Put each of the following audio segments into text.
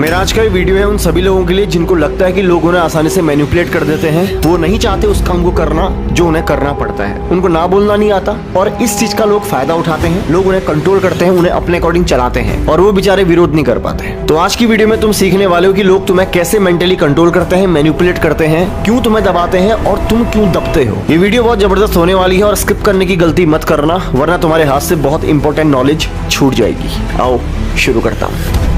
मेरा आज का ये वीडियो है उन सभी लोगों के लिए जिनको लगता है कि लोग उन्हें आसानी से मैनिपुलेट कर देते हैं। वो नहीं चाहते उस काम को करना जो उन्हें करना पड़ता है। उनको ना बोलना नहीं आता और इस चीज का लोग फायदा उठाते हैं। लोग उन्हें कंट्रोल करते हैं, उन्हें अपने अकॉर्डिंग चलाते हैं और वो बेचारे विरोध नहीं कर पाते। तो आज की वीडियो में तुम सीखने वाले हो कि लोग तुम्हें कैसे मेंटली कंट्रोल करते हैं, मैनिपुलेट करते हैं, क्यों तुम्हें दबाते हैं और तुम क्यों दबते हो। ये वीडियो बहुत जबरदस्त होने वाली है और स्किप करने की गलती मत करना, वरना तुम्हारे हाथ से बहुत इंपॉर्टेंट नॉलेज छूट जाएगी। आओ शुरू करता हूँ।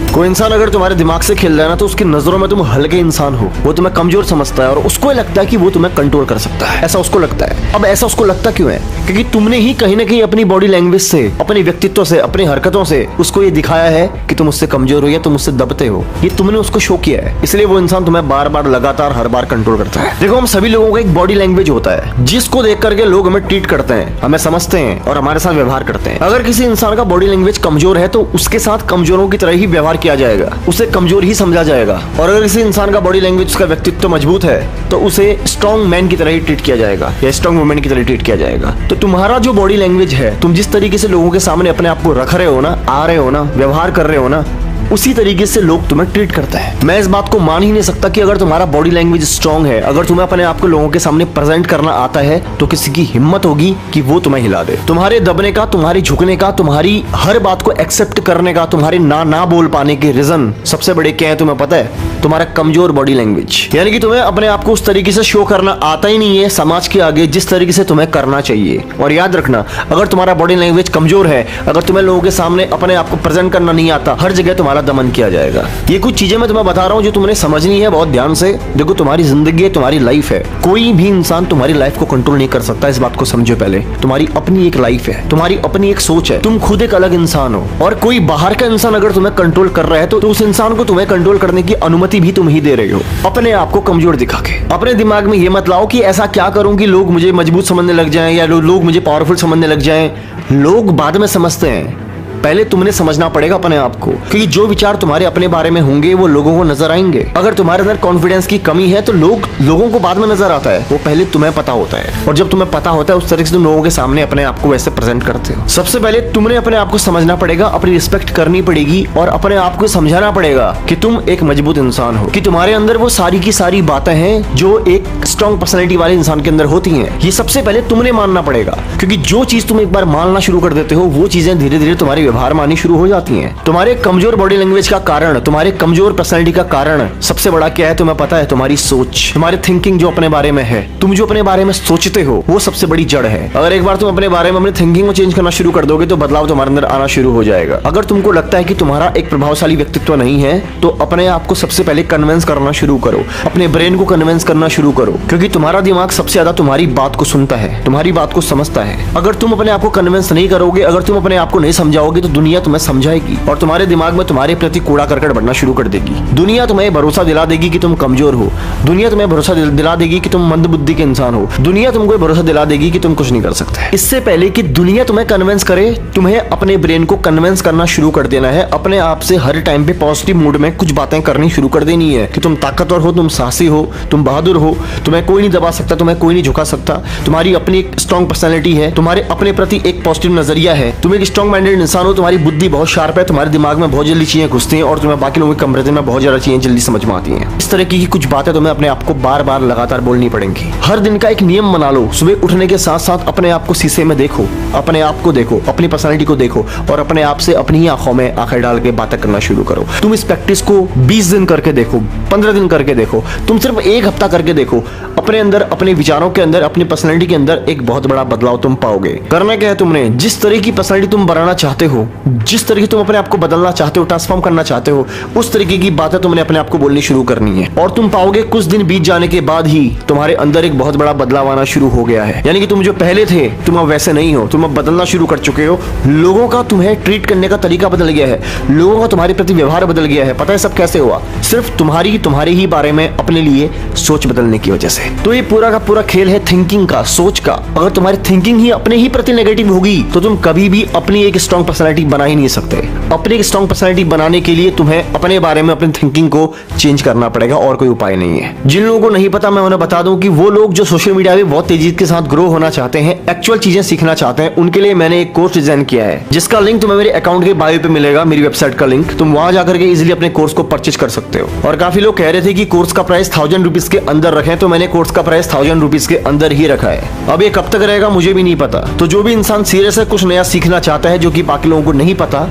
कोई इंसान अगर तुम्हारे दिमाग से खेल रहा है ना, तो उसकी नजरों में तुम हल्के इंसान हो। वो तुम्हें कमजोर समझता है और उसको लगता है कि वो तुम्हें कंट्रोल कर सकता है। ऐसा उसको लगता है। अब ऐसा उसको लगता क्यों है? क्योंकि तुमने ही कहीं ना कहीं अपनी बॉडी लैंग्वेज से, अपने व्यक्तित्व से, अपनी हरकतों से उसको ये दिखाया है कि तुम उससे कमजोर हो या तुम उससे दबते हो। ये तुमने उसको शो किया है, इसलिए वो इंसान तुम्हें बार बार लगातार हर बार कंट्रोल करता है। देखो, हम सभी लोगों का एक बॉडी लैंग्वेज होता है जिसको देख करके लोग हमें ट्रीट करते हैं, हमें समझते हैं और हमारे साथ व्यवहार करते हैं। अगर किसी इंसान का बॉडी लैंग्वेज कमजोर है तो उसके साथ कमजोरों की तरह ही व्यवहार किया जाएगा, उसे कमजोर ही समझा जाएगा। और अगर किसी इंसान का बॉडी लैंग्वेज, उसका व्यक्तित्व मजबूत है तो उसे स्ट्रॉन्ग मैन की तरह ही ट्रीट किया जाएगा या स्ट्रॉन्ग वुमेन की तरह ट्रीट किया जाएगा। तो तुम्हारा जो बॉडी लैंग्वेज है, तुम जिस तरीके से लोगों के सामने अपने आप को रख रहे हो ना, आ रहे हो ना, व्यवहार कर रहे हो ना, उसी तरीके से लोग तुम्हें ट्रीट करते हैं। मैं इस बात को मान ही नहीं सकता कि अगर तुम्हारा बॉडी लैंग्वेज स्ट्रांग है, अगर तुम्हें अपने आप को लोगों के सामने प्रेजेंट करना आता है, तो किसी की हिम्मत होगी कि वो तुम्हें हिला दे। तुम्हारे दबने का, तुम्हारी झुकने का, तुम्हारी हर बात को एक्सेप्ट करने का, तुम्हारे ना बोल पाने के रीजन सबसे बड़े क्या है तुम्हें पता है? तुम्हारा कमजोर बॉडी लैंग्वेज। यानी कि तुम्हें अपने आप को उस तरीके से शो करना आता ही नहीं है समाज के आगे जिस तरीके से तुम्हें करना चाहिए। और याद रखना, अगर तुम्हारा बॉडी लैंग्वेज कमजोर है, अगर तुम्हें लोगों के सामने अपने आप को प्रेजेंट करना नहीं आता, हर जगह तुम्हारा दमन किया जाएगा। ये कुछ चीजें मैं तुम्हें बता रहा हूं जो तुमने समझनी है बहुत ध्यान से। देखो, तुम्हारी जिंदगी है, तुम्हारी लाइफ है। कोई भी इंसान तुम्हारी लाइफ को कंट्रोल नहीं कर सकता, इस बात को समझो पहले। तुम्हारी अपनी एक लाइफ है, तुम्हारी अपनी एक सोच है, तुम खुद एक अलग इंसान हो। और कोई बाहर का इंसान अगर तुम्हें कंट्रोल कर रहा है तो उस इंसान को तुम्हें कंट्रोल करने की अनुमति भी तुम ही दे रहे हो, अपने आप को कमजोर दिखा के। अपने दिमाग में ये मत लाओ कि ऐसा क्या करूं कि लोग मुझे मजबूत समझने लग जाएं या लोग मुझे पावरफुल समझने लग जाएं। लोग बाद में समझते हैं, पहले तुमने समझना पड़ेगा अपने आप को, क्योंकि जो विचार तुम्हारे अपने बारे में होंगे वो लोगों को नजर आएंगे। अगर तुम्हारे अंदर कॉन्फिडेंस की कमी है तो लोगों को बाद में नजर आता है, वो पहले तुम्हें पता होता है। और जब तुम्हें पता होता है, उस तरीके से तुम लोगों के सामने अपने आप को वैसे प्रेजेंट करते हो। सबसे पहले तुमने अपने आप को समझना पड़ेगा, अपनी रिस्पेक्ट करनी पड़ेगी और अपने आप को समझाना पड़ेगा कि तुम एक मजबूत इंसान हो, कि तुम्हारे अंदर वो सारी की सारी बातें हैं जो एक स्ट्रॉन्ग पर्सनैलिटी वाले इंसान के अंदर होती हैं। ये सबसे पहले तुमने मानना पड़ेगा, क्योंकि जो चीज तुम एक बार मानना शुरू कर देते हो, वो चीजें धीरे धीरे तुम्हारे व्यवहार में आनी शुरू हो जाती हैं। तुम्हारे कमजोर बॉडी लैंग्वेज का कारण, तुम्हारे कमजोर पर्सनैलिटी का कारण सबसे बड़ा क्या है तुम्हें पता है? तुम्हारी सोच, तुम्हारी थिंकिंग जो अपने बारे में है। तुम जो अपने बारे में सोचते हो वो सबसे बड़ी जड़ है। अगर एक बार तुम अपने बारे में, अपनी थिंकिंग को चेंज करना शुरू कर दोगे तो बदलाव तुम्हारे अंदर आना शुरू हो जाएगा। अगर तुमको लगता है कि तुम्हारा एक प्रभावशाली व्यक्तित्व नहीं है तो अपने आप को सबसे पहले कन्विंस करना शुरू करो, अपने ब्रेन को कन्विंस करना शुरू करो, क्योंकि तुम्हारा दिमाग सबसे ज्यादा तुम्हारी बात को सुनता है, तुम्हारी बात को समझता है। अगर तुम अपने आप को कन्विंस नहीं करोगे, अगर तुम अपने आप को नहीं समझाओगे तो दुनिया तुम्हें समझाएगी और तुम्हारे दिमाग में तुम्हारे प्रति कूड़ा करकट बढ़ना शुरू कर देगी। दुनिया तुम्हें भरोसा दिला देगी कि तुम कमजोर हो, दुनिया तुम्हें भरोसा दिला देगी कि तुम मंदबुद्धि के इंसान हो, दुनिया तुमको भरोसा दिला देगी कि तुम कुछ नहीं कर सकते। इससे पहले कि दुनिया तुम्हें कन्विंस करे, तुम्हें अपने ब्रेन को कन्विंस करना शुरू कर देना है। अपने आप से हर टाइम पे पॉजिटिव मूड में कुछ बातें करनी शुरू कर देनी है कि तुम ताकतवर हो, तुम साहसी हो, तुम बहादुर हो, तुम्हें कोई नहीं दबा सकता, तुम्हें कोई नहीं झुका सकता, तुम्हारी अपनी एक स्ट्रॉन्ग पर्सनैलिटी है, तुम्हारे अपने प्रति एक पॉजिटिव नजरिया है, तुम एक स्ट्रॉन्ग माइंडेड इंसान हो, तुम्हारी बुद्धि बहुत शार्प है, तुम्हारे दिमाग में बहुत जल्दी चीजें घुसती हैं और तुम्हें बाकी लोगों के कमरे में बहुत ज्यादा चीजें जल्दी समझ में आती हैं। इस तरह की कुछ बातें तुम्हें अपने आप को बार बार लगातार बोलनी पड़ेंगी। हर दिन का एक नियम बना लो, सुबह उठने के साथ साथ अपने आप को शीशे में देखो, अपने आप को देखो, अपनी पर्सनैलिटी को देखो और अपने आप से अपनी ही आंखों में आंखें डाल के बातें करना शुरू करो। तुम इस प्रैक्टिस को 20 दिन करके देखो, 15 दिन करके देखो, तुम सिर्फ एक हफ्ता करके देखो, अपने अंदर, अपने विचारों के अंदर, अपनी पर्सनैलिटी के अंदर एक बहुत बड़ा बदलाव तुम पाओगे। करना क्या है तुमने? जिस तरह की पर्सनैलिटी तुम बनाना चाहते हो, जिस तरह की तुम अपने आप को बदलना चाहते हो, ट्रांसफॉर्म करना चाहते हो, उस तरीके की बातें तुमने अपने आप को बोलनी शुरू करनी है। और तुम पाओगे कुछ दिन बीत जाने के बाद ही तुम्हारे अंदर एक बहुत बड़ा बदलाव आना शुरू हो गया है। यानी कि तुम जो पहले थे तुम अब वैसे नहीं हो, तुम अब बदलना शुरू कर चुके हो। लोगों का तुम्हें ट्रीट करने का तरीका बदल गया है, लोगों का तुम्हारे प्रति व्यवहार बदल गया है। पता है सब कैसे हुआ? सिर्फ तुम्हारे ही बारे में अपने लिए सोच बदलने की वजह से। तो ये पूरा का पूरा खेल है थिंकिंग का, सोच का। अगर तुम्हारी थिंकिंग ही अपने ही प्रति नेगेटिव होगी तो तुम कभी भी अपनी एक स्ट्रॉन्ग पर्सनैलिटी बना ही नहीं सकते। अपनी एक स्ट्रॉन्ग पर्सनैलिटी बनाने के लिए तुम्हें अपने बारे में अपनी थिंकिंग को चेंज करना पड़ेगा, और कोई उपाय नहीं है। जिन लोगों को नहीं पता, मैं उन्हें बता दूं कि वो लोग जो सोशल मीडिया में बहुत तेजी के साथ ग्रो होना चाहते हैं, एक्चुअल चीजें सीखना चाहते हैं, उनके लिए मैंने एक कोर्स डिजाइन किया है, जिसका लिंक तुम्हें मेरे अकाउंट के बायो पे मिलेगा, मेरी वेबसाइट का लिंक। तुम वहां जाकर के इजीली अपने कोर्स को परचेज कर सकते हो। और काफी लोग कह रहे थे कि कोर्स का प्राइस 1000 रुपीज के अंदर रखें, तो मैंने कोर्स का प्राइस 1000 रुपीज के अंदर ही रखा है। अब ये कब तक रहेगा मुझे भी नहीं पता। तो जो भी इंसान सीरियस है, कुछ नया सीखना चाहता है जो कि बाकी लोगों को नहीं पता,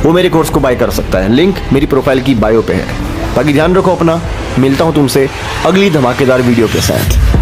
वो मेरे कोर्स को बाय कर सकता है। लिंक मेरी प्रोफाइल की बायो पे है। बाकी ध्यान रखो अपना। मिलता हूं तुमसे अगली धमाकेदार वीडियो के साथ।